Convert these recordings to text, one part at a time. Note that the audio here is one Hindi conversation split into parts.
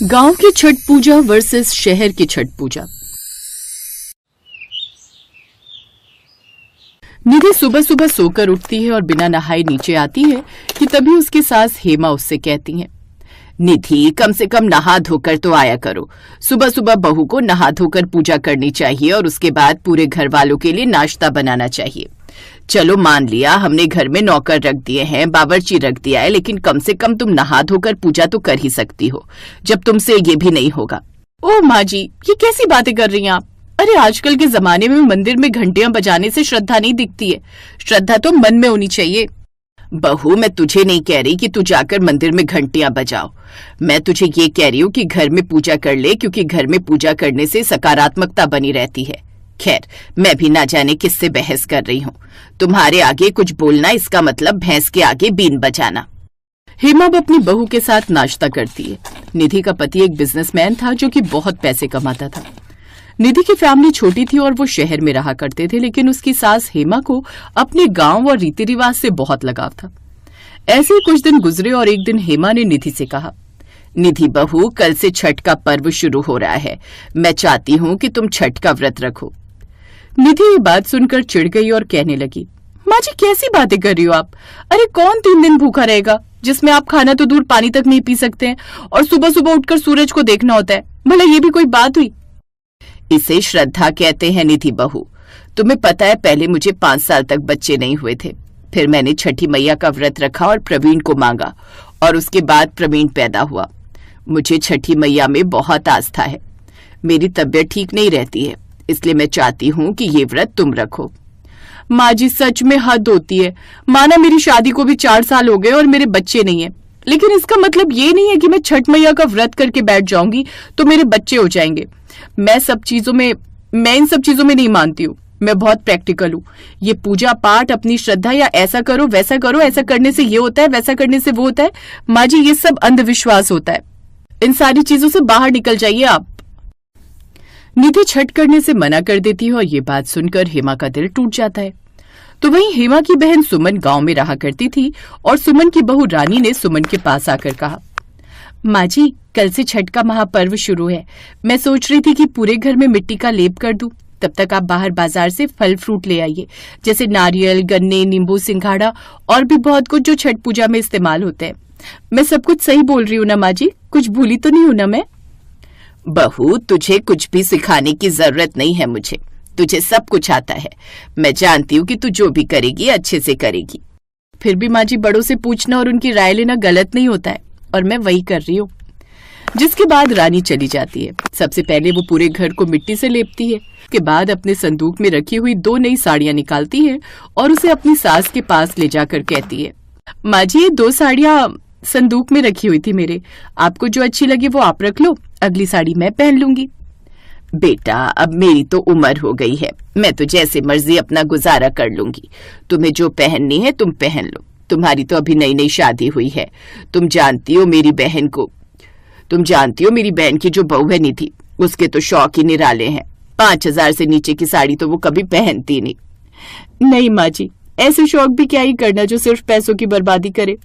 गांव की छठ पूजा वर्सेस शहर की छठ पूजा। निधि सुबह सुबह सोकर उठती है और बिना नहाए नीचे आती है कि तभी उसकी सास हेमा उससे कहती हैं, निधि कम से कम नहा धोकर तो आया करो। सुबह सुबह बहू को नहा धोकर पूजा करनी चाहिए और उसके बाद पूरे घर वालों के लिए नाश्ता बनाना चाहिए। चलो मान लिया हमने घर में नौकर रख दिए हैं, बावर्ची रख दिया है, लेकिन कम से कम तुम नहा धोकर पूजा तो कर ही सकती हो, जब तुमसे ये भी नहीं होगा। ओह माँ जी, ये कैसी बातें कर रही हैं आप? अरे आजकल के जमाने में मंदिर में घंटियां बजाने से श्रद्धा नहीं दिखती है, श्रद्धा तो मन में होनी चाहिए। बहू मैं तुझे नहीं कह रही कि तू जाकर मंदिर में घंटियां बजाओ, मैं तुझे ये कह रही हूँ कि घर में पूजा कर ले, क्योंकि घर में पूजा करने से सकारात्मकता बनी रहती है। खैर मैं भी ना जाने किससे बहस कर रही हूँ, तुम्हारे आगे कुछ बोलना इसका मतलब भैंस के आगे बीन बजाना। हेमा अब अपनी बहू के साथ नाश्ता करती है। निधि का पति एक बिजनेसमैन था जो कि बहुत पैसे कमाता था। निधि की फैमिली छोटी थी और वो शहर में रहा करते थे, लेकिन उसकी सास हेमा को अपने गांव और रीति रिवाज से बहुत लगाव था। ऐसे ही कुछ दिन गुजरे और एक दिन हेमा ने निधि से कहा, निधि बहू कल से छठ का पर्व शुरू हो रहा है, मैं चाहती हूँ कि तुम छठ का व्रत रखो। निधि ये बात सुनकर चिढ़ गई और कहने लगी, माँ जी कैसी बातें कर रही हो आप? अरे कौन 3 दिन भूखा रहेगा, जिसमें आप खाना तो दूर पानी तक नहीं पी सकते हैं और सुबह सुबह उठकर सूरज को देखना होता है, भला ये भी कोई बात हुई? इसे श्रद्धा कहते हैं निधि बहू। तुम्हें पता है पहले मुझे 5 साल तक बच्चे नहीं हुए थे, फिर मैंने छठी मैया का व्रत रखा और प्रवीण को मांगा और उसके बाद प्रवीण पैदा हुआ। मुझे छठी मैया में बहुत आस्था है। मेरी तबीयत ठीक नहीं रहती है, इसलिए मैं चाहती हूँ कि ये व्रत तुम रखो। माँ जी सच में हद होती है, माना मेरी शादी को भी 4 साल हो गए और मेरे बच्चे नहीं है, लेकिन इसका मतलब ये नहीं है कि मैं छठ मैया का व्रत करके बैठ जाऊंगी तो मेरे बच्चे हो जाएंगे। मैं इन सब चीजों में नहीं मानती हूँ, मैं बहुत प्रैक्टिकल हूँ। ये पूजा पाठ अपनी श्रद्धा या ऐसा करो वैसा करो, ऐसा करने से ये होता है वैसा करने से वो होता है, माँ जी ये सब अंधविश्वास होता है। इन सारी चीजों से बाहर निकल जाइए आप। निधि छठ करने से मना कर देती है और ये बात सुनकर हेमा का दिल टूट जाता है। तो वहीं हेमा की बहन सुमन गांव में रहा करती थी और सुमन की बहू रानी ने सुमन के पास आकर कहा, माँ जी कल से छठ का महापर्व शुरू है, मैं सोच रही थी कि पूरे घर में मिट्टी का लेप कर दूं, तब तक आप बाहर बाजार से फल फ्रूट ले आइए, जैसे नारियल, गन्ने, नींबू, सिंघाड़ा और भी बहुत कुछ जो छठ पूजा में इस्तेमाल होते हैं। मैं सब कुछ सही बोल रही हूँ ना माँ जी? कुछ भूली तो नहीं हूँ ना मैं? बहू तुझे कुछ भी सिखाने की जरूरत नहीं है मुझे, तुझे सब कुछ आता है। मैं जानती हूँ कि तू जो भी करेगी अच्छे से करेगी। फिर भी माँ जी बड़ों से पूछना और उनकी राय लेना गलत नहीं होता है, और मैं वही कर रही हूँ। जिसके बाद रानी चली जाती है। सबसे पहले वो पूरे घर को मिट्टी से लेपती है, उसके बाद अपने संदूक में रखी हुई 2 नई साड़ियाँ निकालती है और उसे अपनी सास के पास ले जाकर कहती है, माँ जी ये 2 साड़ियाँ संदूक में रखी हुई थी मेरे, आपको जो अच्छी लगे वो आप रख लो, अगली साड़ी मैं पहन लूंगी। बेटा अब मेरी तो उम्र हो गई है, मैं तो जैसे मर्जी अपना गुजारा कर लूंगी, तुम्हें जो पहननी है तुम पहन लो। तुम्हारी तो अभी नई नई शादी हुई है, तुम जानती हो मेरी बहन की जो बहू है निधि, उसके तो शौक ही निराले हैं। 5000 से नीचे की साड़ी तो वो कभी पहनती नहीं। नहीं माँ जी, ऐसे शौक भी क्या ही करना जो सिर्फ पैसों की बर्बादी करे।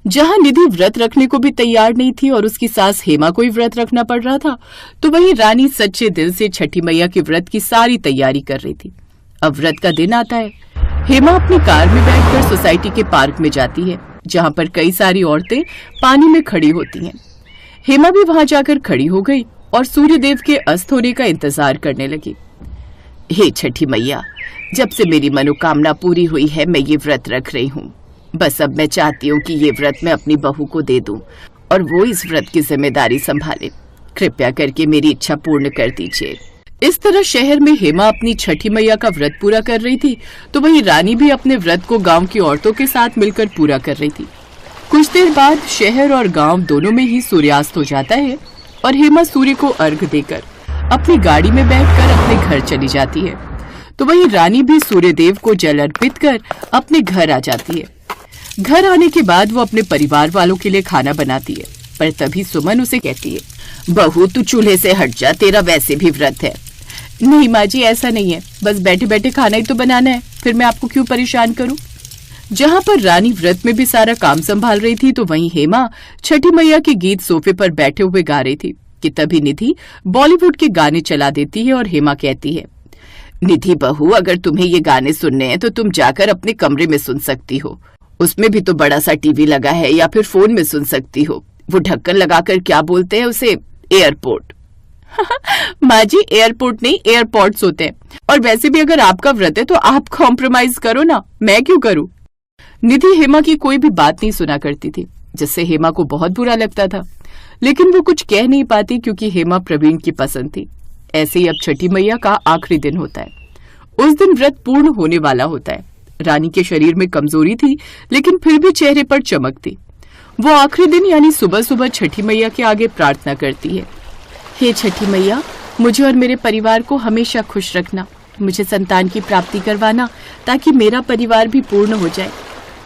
जहां निधि व्रत रखने को भी तैयार नहीं थी और उसकी सास हेमा को ही व्रत रखना पड़ रहा था, तो वहीं रानी सच्चे दिल से छठी मैया के व्रत की सारी तैयारी कर रही थी। अब व्रत का दिन आता है। हेमा अपनी कार में बैठकर सोसाइटी के पार्क में जाती है, जहां पर कई सारी औरतें पानी में खड़ी होती हैं। हेमा भी वहां जाकर खड़ी हो गई और सूर्य देव के अस्त होने का इंतजार करने लगी। हे छठी मैया, जब से मेरी मनोकामना पूरी हुई है मैं ये व्रत रख रही हूँ। बस अब मैं चाहती हूँ कि ये व्रत मैं अपनी बहू को दे दूं और वो इस व्रत की जिम्मेदारी संभाले। कृपया करके मेरी इच्छा पूर्ण कर दीजिए। इस तरह शहर में हेमा अपनी छठी मैया का व्रत पूरा कर रही थी, तो वहीं रानी भी अपने व्रत को गांव की औरतों के साथ मिलकर पूरा कर रही थी। कुछ देर बाद शहर और गांव दोनों में ही सूर्यास्त हो जाता है और हेमा सूर्य को अर्घ देकर अपनी गाड़ी में बैठकर अपने घर चली जाती है। तो वहीं रानी भी सूर्य देव को जल अर्पित कर अपने घर आ जाती है। घर आने के बाद वो अपने परिवार वालों के लिए खाना बनाती है, पर तभी सुमन उसे कहती है, बहू तू चूल्हे से हट जा, तेरा वैसे भी व्रत है। नहीं माँ जी ऐसा नहीं है, बस बैठे बैठे खाना ही तो बनाना है, फिर मैं आपको क्यों परेशान करूं? जहाँ पर रानी व्रत में भी सारा काम संभाल रही थी तो वहीं हेमा छठी मैया के गीत सोफे पर बैठे हुए गा रही थी कि तभी निधि बॉलीवुड के गाने चला देती है और हेमा कहती है, निधि बहू, अगर तुम्हें ये गाने सुनने हैं तो तुम जाकर अपने कमरे में सुन सकती हो। उसमें भी तो बड़ा सा टीवी लगा है, या फिर फोन में सुन सकती हो। वो ढक्कन लगाकर क्या बोलते हैं उसे, एयरपोर्ट। माँ जी, एयरपोर्ट नहीं, एयरपोर्ट्स होते हैं। और वैसे भी अगर आपका व्रत है तो आप कॉम्प्रोमाइज करो ना, मैं क्यों करूं। निधि हेमा की कोई भी बात नहीं सुना करती थी, जिससे हेमा को बहुत बुरा लगता था, लेकिन वो कुछ कह नहीं पाती क्योंकि हेमा प्रवीण की पसंद थी। ऐसे ही अब छठी मैया का आखिरी दिन होता है। उस दिन व्रत पूर्ण होने वाला होता है। रानी के शरीर में कमजोरी थी, लेकिन फिर भी चेहरे पर चमक थी। वो आखिरी दिन यानी सुबह सुबह छठी मैया के आगे प्रार्थना करती है, हे छठी मैया, मुझे और मेरे परिवार को हमेशा खुश रखना। मुझे संतान की प्राप्ति करवाना ताकि मेरा परिवार भी पूर्ण हो जाए।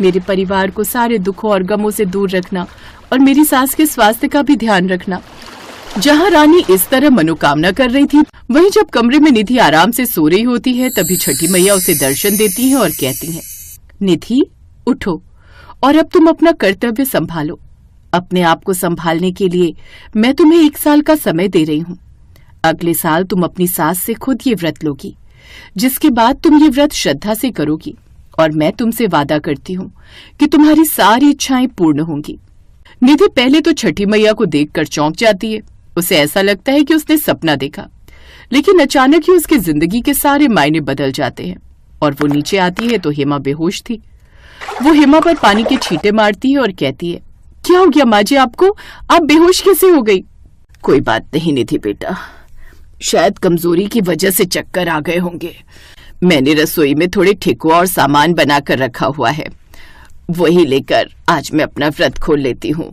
मेरे परिवार को सारे दुखों और गमों से दूर रखना और मेरी सास के स्वास्थ्य का भी ध्यान रखना। जहाँ रानी इस तरह मनोकामना कर रही थी, वहीं जब कमरे में निधि आराम से सो रही होती है तभी छठी मैया उसे दर्शन देती है और कहती है, निधि उठो और अब तुम अपना कर्तव्य संभालो। अपने आप को संभालने के लिए मैं तुम्हें 1 साल का समय दे रही हूँ। अगले साल तुम अपनी सास से खुद ये व्रत लोगी, जिसके बाद तुम ये व्रत श्रद्धा से करोगी और मैं तुमसे वादा करती हूँ कि तुम्हारी सारी इच्छाएं पूर्ण होंगी। निधि पहले तो छठी मैया को देखकर चौंक जाती है। उसे ऐसा लगता है कि उसने सपना देखा, लेकिन अचानक ही उसकी जिंदगी के सारे मायने बदल जाते हैं और वो नीचे आती है तो हेमा बेहोश थी। वो हेमा पर पानी के छींटे मारती है और कहती है, क्या हो गया माँ जी आपको, आप बेहोश कैसे हो गई। कोई बात नहीं निधि बेटा, शायद कमजोरी की वजह से चक्कर आ गए होंगे। मैंने रसोई में थोड़े ठेकुआ और सामान बनाकर रखा हुआ है, वही लेकर आज मैं अपना व्रत खोल लेती हूँ।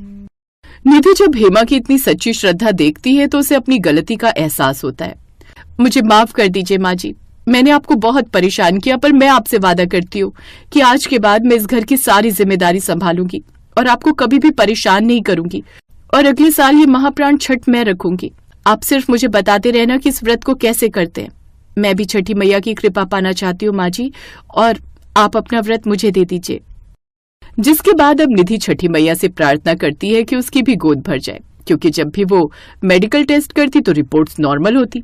निधि जब हेमा की इतनी सच्ची श्रद्धा देखती है तो उसे अपनी गलती का एहसास होता है। मुझे माफ कर दीजिए माँ जी, मैंने आपको बहुत परेशान किया, पर मैं आपसे वादा करती हूँ कि आज के बाद मैं इस घर की सारी जिम्मेदारी संभालूंगी और आपको कभी भी परेशान नहीं करूंगी। और अगले साल ये महाप्राण छठ मैं रखूंगी। आप सिर्फ मुझे बताते रहना कि इस व्रत को कैसे करते हैं। मैं भी छठी मैया की कृपा पाना चाहती हूँ माँ जी, और आप अपना व्रत मुझे दे दीजिए। जिसके बाद अब निधि छठी मैया से प्रार्थना करती है कि उसकी भी गोद भर जाए, क्योंकि जब भी वो मेडिकल टेस्ट करती तो रिपोर्ट्स नॉर्मल होती।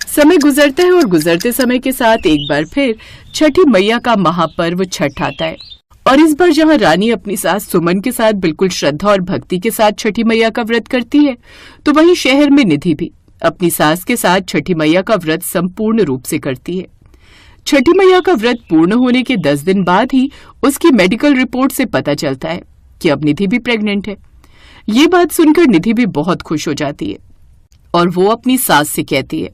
समय गुजरता है और गुजरते समय के साथ एक बार फिर छठी मैया का महापर्व छठ आता है। और इस बार जहाँ रानी अपनी सास सुमन के साथ बिल्कुल श्रद्धा और भक्ति के साथ छठी मैया का व्रत करती है, तो वहीं शहर में निधि भी अपनी सास के साथ छठी मैया का व्रत संपूर्ण रूप से करती है। छठी मैया का व्रत पूर्ण होने के 10 दिन बाद ही उसकी मेडिकल रिपोर्ट से पता चलता है कि अब निधि भी प्रेग्नेंट है। ये बात सुनकर निधि भी बहुत खुश हो जाती है और वो अपनी सास से कहती है,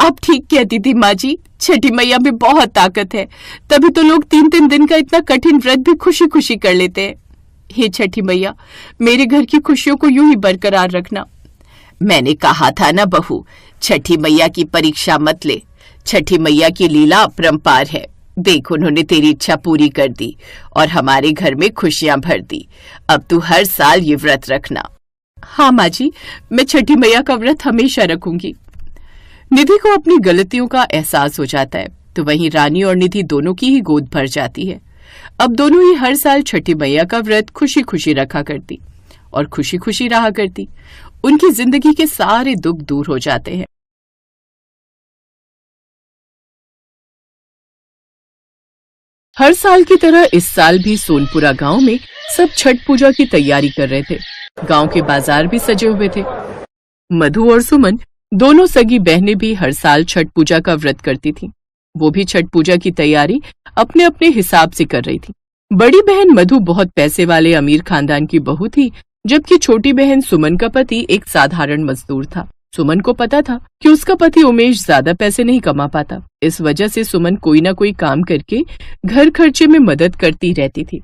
आप ठीक कहती थी माँ जी, छठी मैया में बहुत ताकत है, तभी तो लोग 3-3 दिन का इतना कठिन व्रत भी खुशी खुशी कर लेते हैं। हे छठी मैया, मेरे घर की खुशियों को यूं ही बरकरार रखना। मैंने कहा था ना बहू, छठी मैया की परीक्षा मत ले। छठी मैया की लीला अपरंपार है। देख, उन्होंने तेरी इच्छा पूरी कर दी और हमारे घर में खुशियां भर दी। अब तू हर साल ये व्रत रखना। हाँ माँ जी, मैं छठी मैया का व्रत हमेशा रखूंगी। निधि को अपनी गलतियों का एहसास हो जाता है, तो वहीं रानी और निधि दोनों की ही गोद भर जाती है। अब दोनों ही हर साल छठी मैया का व्रत खुशी खुशी रखा करती और खुशी खुशी रहा करती। उनकी जिंदगी के सारे दुख दूर हो जाते हैं। हर साल की तरह इस साल भी सोनपुरा गांव में सब छठ पूजा की तैयारी कर रहे थे। गांव के बाजार भी सजे हुए थे। मधु और सुमन दोनों सगी बहनें भी हर साल छठ पूजा का व्रत करती थीं। वो भी छठ पूजा की तैयारी अपने अपने हिसाब से कर रही थी। बड़ी बहन मधु बहुत पैसे वाले अमीर खानदान की बहू थी, जबकि छोटी बहन सुमन का पति एक साधारण मजदूर था। सुमन को पता था कि उसका पति उमेश ज्यादा पैसे नहीं कमा पाता। इस वजह से सुमन कोई ना कोई काम करके घर खर्चे में मदद करती रहती थी।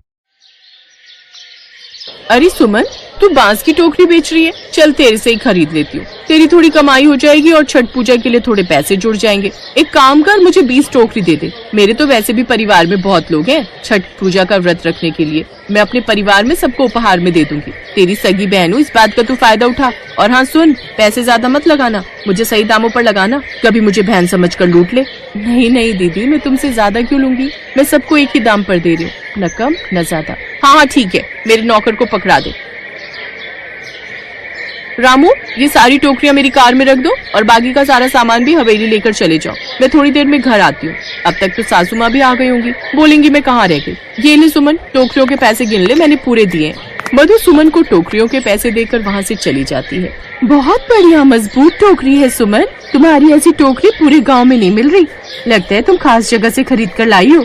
अरे सुमन, तू बांस की टोकरी बेच रही है? चल तेरे से ही खरीद लेती हूँ, तेरी थोड़ी कमाई हो जाएगी और छठ पूजा के लिए थोड़े पैसे जुड़ जाएंगे। एक काम कर, मुझे 20 टोकरी दे दे। मेरे तो वैसे भी परिवार में बहुत लोग हैं छठ पूजा का व्रत रखने के लिए, मैं अपने परिवार में सबको उपहार में दे दूंगी। तेरी सगी बहन हूँ, इस बात का तू फायदा उठा। और हाँ सुन, पैसे ज्यादा मत लगाना, मुझे सही दामों पर लगाना, कभी मुझे बहन समझ कर लूट ले। नहीं नहीं दीदी, मैं तुमसे ज्यादा क्यों लूंगी, मैं सबको एक ही दाम पर दे रही हूँ, न कम न ज्यादा। हाँ ठीक है, मेरे नौकर को पकड़ा दे। रामू, ये सारी टोकरियां मेरी कार में रख दो और बाकी का सारा सामान भी हवेली लेकर चले जाओ। मैं थोड़ी देर में घर आती हूँ। अब तक तो सासू माँ भी आ गई होंगी, बोलेंगी मैं कहाँ रह गई। ये ले सुमन, टोकरियों के पैसे गिन ले, मैंने पूरे दिए। मधु सुमन को टोकरियों के पैसे देकर वहाँ से चली जाती है। बहुत बढ़िया मजबूत टोकरी है सुमन, तुम्हारी ऐसी टोकरी पूरे गाँव में नहीं मिल रही। लगता है तुम खास जगह से खरीद कर लाई हो।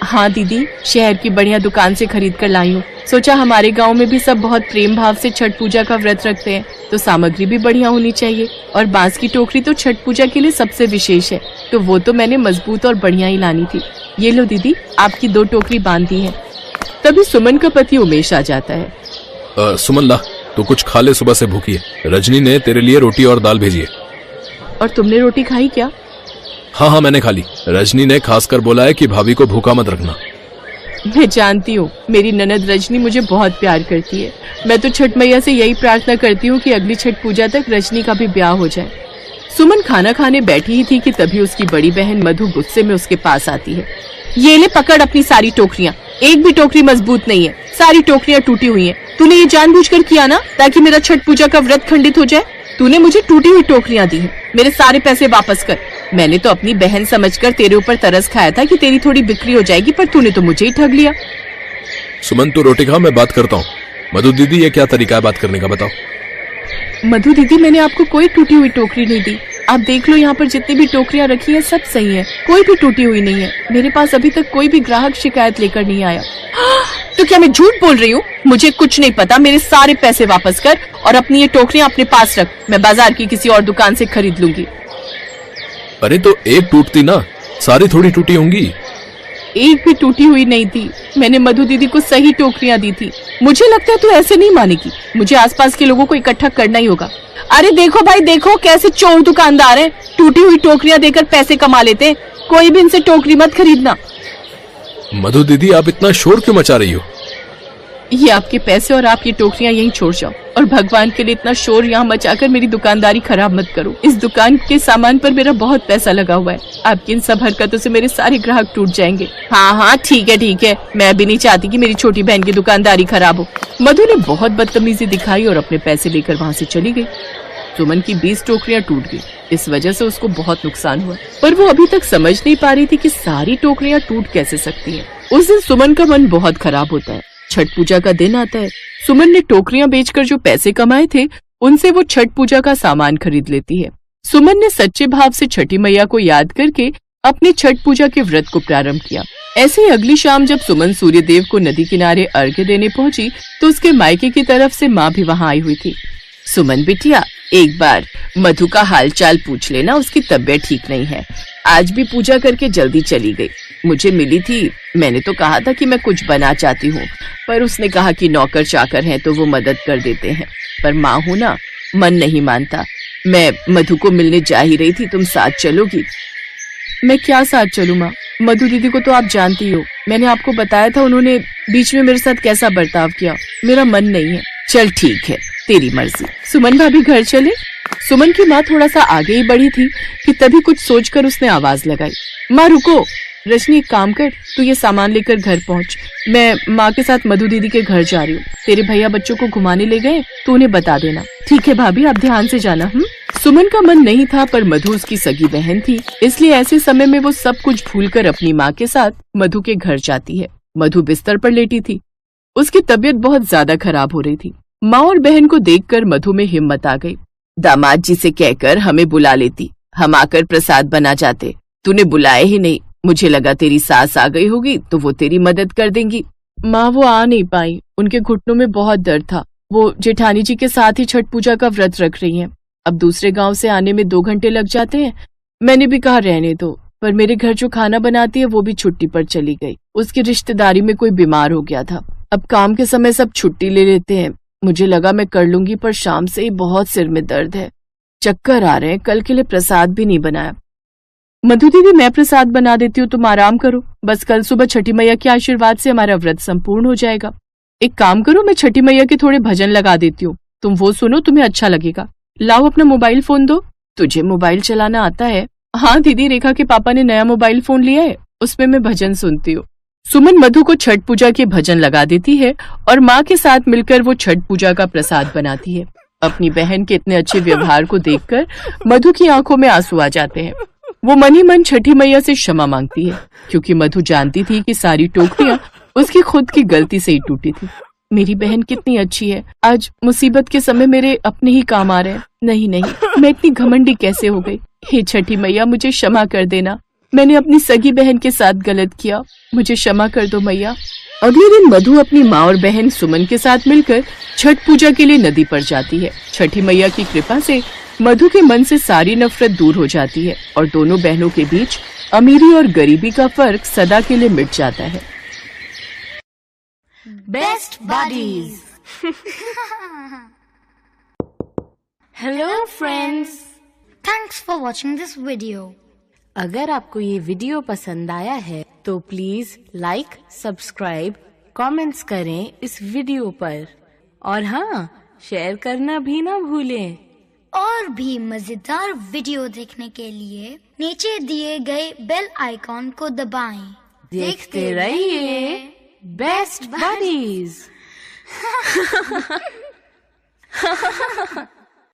हाँ दीदी, शहर की बढ़िया दुकान से खरीद कर लाई हूँ। सोचा हमारे गांव में भी सब बहुत प्रेम भाव से छठ पूजा का व्रत रखते हैं, तो सामग्री भी बढ़िया होनी चाहिए। और बांस की टोकरी तो छठ पूजा के लिए सबसे विशेष है, तो वो तो मैंने मजबूत और बढ़िया ही लानी थी। ये लो दीदी, आपकी 2 टोकरी बांधी है। तभी सुमन का पति उमेश आ जाता है। सुमन ला, तू कुछ खा ले, सुबह से भूखी है। रजनी ने तेरे लिए रोटी और दाल भेजी है। और तुमने रोटी खाई क्या? हाँ मैंने खा ली। रजनी ने खासकर बोला है कि भाभी को भूखा मत रखना। मैं जानती हूँ, मेरी ननद रजनी मुझे बहुत प्यार करती है। मैं तो छठ मैया से यही प्रार्थना करती हूँ कि अगली छठ पूजा तक रजनी का भी ब्याह हो जाए। सुमन खाना खाने बैठी ही थी कि तभी उसकी बड़ी बहन मधु गुस्से में उसके पास आती है। ये ले पकड़ अपनी सारी टोकरियाँ, एक भी टोकरी मजबूत नहीं है, सारी टोकरियाँ टूटी हुई हैं। तूने ये जानबूझकर किया ना, ताकि मेरा छठ पूजा का व्रत खंडित हो जाए। तूने मुझे टूटी हुई टोकरियाँ दी हैं, मेरे सारे पैसे वापस कर। मैंने तो अपनी बहन समझकर तेरे ऊपर तरस खाया था कि तेरी थोड़ी बिक्री हो जाएगी, पर तूने तो मुझे ही ठग लिया। सुमन तू रोटी खा, मैं बात करता हूँ। मधु दीदी, ये क्या तरीका है बात करने का, बताओ। मधु दीदी, मैंने आपको कोई टूटी हुई टोकरी नहीं दी। आप देख लो, यहाँ पर जितनी भी टोकरियाँ रखी हैं सब सही है, कोई भी टूटी हुई नहीं है। मेरे पास अभी तक कोई भी ग्राहक शिकायत लेकर नहीं आया। तो क्या मैं झूठ बोल रही हूँ? मुझे कुछ नहीं पता, मेरे सारे पैसे वापस कर और अपनी ये टोकरियाँ अपने पास रख। मैं बाजार की किसी और दुकान से खरीद लूंगी। अरे तो एक टूटती ना, सारी थोड़ी टूटी होंगी। एक भी टूटी हुई नहीं थी, मैंने मधु दीदी को सही टोकरियां दी थी। मुझे लगता है तू ऐसे नहीं मानेगी, मुझे आसपास के लोगों को इकट्ठा करना ही होगा। अरे देखो भाई देखो, कैसे चोर दुकानदार हैं, टूटी हुई टोकरियां देकर पैसे कमा लेते हैं। कोई भी इनसे टोकरी मत खरीदना। मधु दीदी, आप इतना शोर क्यों मचा रही हो? ये आपके पैसे और आप ये टोकरियां यहीं छोड़ जाओ, और भगवान के लिए इतना शोर यहाँ मचाकर मेरी दुकानदारी खराब मत करो। इस दुकान के सामान पर मेरा बहुत पैसा लगा हुआ है, आपकी इन सब हरकतों से मेरे सारे ग्राहक टूट जाएंगे। हाँ ठीक है, मैं भी नहीं चाहती कि मेरी छोटी बहन की दुकानदारी खराब हो। मधु ने बहुत बदतमीजी दिखाई और अपने पैसे लेकर वहाँ से चली गई। सुमन की 20 टोकरियां टूट गई, इस वजह से उसको बहुत नुकसान हुआ, पर वो अभी तक समझ नहीं पा रही थी कि सारी टोकरियां टूट कैसे सकती हैं। उस दिन सुमन का मन बहुत खराब होता है। छठ पूजा का दिन आता है। सुमन ने टोकरियां बेचकर जो पैसे कमाए थे, उनसे वो छठ पूजा का सामान खरीद लेती है। सुमन ने सच्चे भाव से छठी मैया को याद करके अपनी छठ पूजा के व्रत को प्रारंभ किया। ऐसे ही अगली शाम जब सुमन सूर्य देव को नदी किनारे अर्घ्य देने पहुंची, तो उसके मायके की तरफ से माँ भी वहाँ आई हुई थी। सुमन बिटिया, एक बार मधु का हालचाल पूछ लेना, उसकी तबीयत ठीक नहीं है। आज भी पूजा करके जल्दी चली गई। मुझे मिली थी, मैंने तो कहा था कि मैं कुछ बना चाहती हूँ, पर उसने कहा कि नौकर चाकर हैं तो वो मदद कर देते हैं, पर माँ हूँ ना, मन नहीं मानता। मैं मधु को मिलने जा ही रही थी, तुम साथ चलोगी? मैं क्या साथ चलूँ माँ, मधु दीदी को तो आप जानती हो, मैंने आपको बताया था उन्होंने बीच में मेरे साथ कैसा बर्ताव किया, मेरा मन नहीं है। चल ठीक है, तेरी मर्जी। सुमन भाभी घर चले। सुमन की माँ थोड़ा सा आगे ही बढ़ी थी कि तभी कुछ सोचकर उसने आवाज लगाई, माँ रुको। रजनी, एक काम कर, तू ये सामान लेकर घर पहुँच, मैं माँ के साथ मधु दीदी के घर जा रही हूँ। तेरे भैया बच्चों को घुमाने ले गए तो उन्हें बता देना। ठीक है भाभी, आप ध्यान से जाना। सुमन का मन नहीं था, पर मधु उसकी सगी बहन थी, इसलिए ऐसे समय में वो सब कुछ भूलकर अपनी माँ के साथ मधु के घर जाती है। मधु बिस्तर पर लेटी थी, उसकी तबीयत बहुत ज्यादा खराब हो रही थी। माँ और बहन को देखकर मधु में हिम्मत आ गई। दामाद जी से कहकर हमें बुला लेती, हम आकर प्रसाद बना जाते। तूने बुलाए ही नहीं, मुझे लगा तेरी सास आ गई होगी तो वो तेरी मदद कर देंगी। माँ वो आ नहीं पाई, उनके घुटनों में बहुत दर्द था। वो जेठानी जी के साथ ही छठ पूजा का व्रत रख रही हैं। अब दूसरे गांव से आने में 2 घंटे लग जाते हैं। मैंने भी कहा रहने दो, पर मेरे घर जो खाना बनाती है वो भी छुट्टी पर चली गई। उसकी रिश्तेदारी में कोई बीमार हो गया था। अब काम के समय सब छुट्टी ले लेते हैं, मुझे लगा मैं कर लूंगी, पर शाम से ही बहुत सिर में दर्द है, चक्कर आ रहे हैं, कल के लिए प्रसाद भी नहीं बनाया। मधु दीदी, मैं प्रसाद बना देती हूँ, तुम आराम करो, बस कल सुबह छठी मैया के आशीर्वाद से हमारा व्रत संपूर्ण हो जाएगा। एक काम करो, मैं छठी मैया के थोड़े भजन लगा देती हूँ, तुम वो सुनो, तुम्हें अच्छा लगेगा। लाओ अपना मोबाइल फोन दो। तुझे मोबाइल चलाना आता है? हाँ दीदी, रेखा के पापा ने नया मोबाइल फोन लिया है, उसमें मैं भजन सुनती हूँ। सुमन मधु को छठ पूजा के भजन लगा देती है और माँ के साथ मिलकर वो छठ पूजा का प्रसाद बनाती है। अपनी बहन के इतने अच्छे व्यवहार को देखकर मधु की आंखों में आंसू आ जाते हैं। वो मन ही मन छठी मैया से क्षमा मांगती है, क्योंकि मधु जानती थी कि सारी टोकरियां उसकी खुद की गलती से ही टूटी थी। मेरी बहन कितनी अच्छी है, आज मुसीबत के समय मेरे अपने ही काम आ रहे हैं। नहीं नहीं, मैं इतनी घमंडी कैसे हो गई। हे छठी मैया, मुझे क्षमा कर देना, मैंने अपनी सगी बहन के साथ गलत किया, मुझे क्षमा कर दो मैया। अगले दिन मधु अपनी माँ और बहन सुमन के साथ मिलकर छठ पूजा के लिए नदी पर जाती है। छठी मैया की कृपा से मधु के मन से सारी नफरत दूर हो जाती है और दोनों बहनों के बीच अमीरी और गरीबी का फर्क सदा के लिए मिट जाता है। Best buddies. Hello friends, thanks for watching this video. अगर आपको ये वीडियो पसंद आया है तो प्लीज लाइक, सब्सक्राइब, कमेंट्स करें इस वीडियो पर, और हाँ, शेयर करना भी ना भूलें। और भी मजेदार वीडियो देखने के लिए नीचे दिए गए बेल आइकॉन को दबाएं। देखते रहिए बेस्ट बडीज।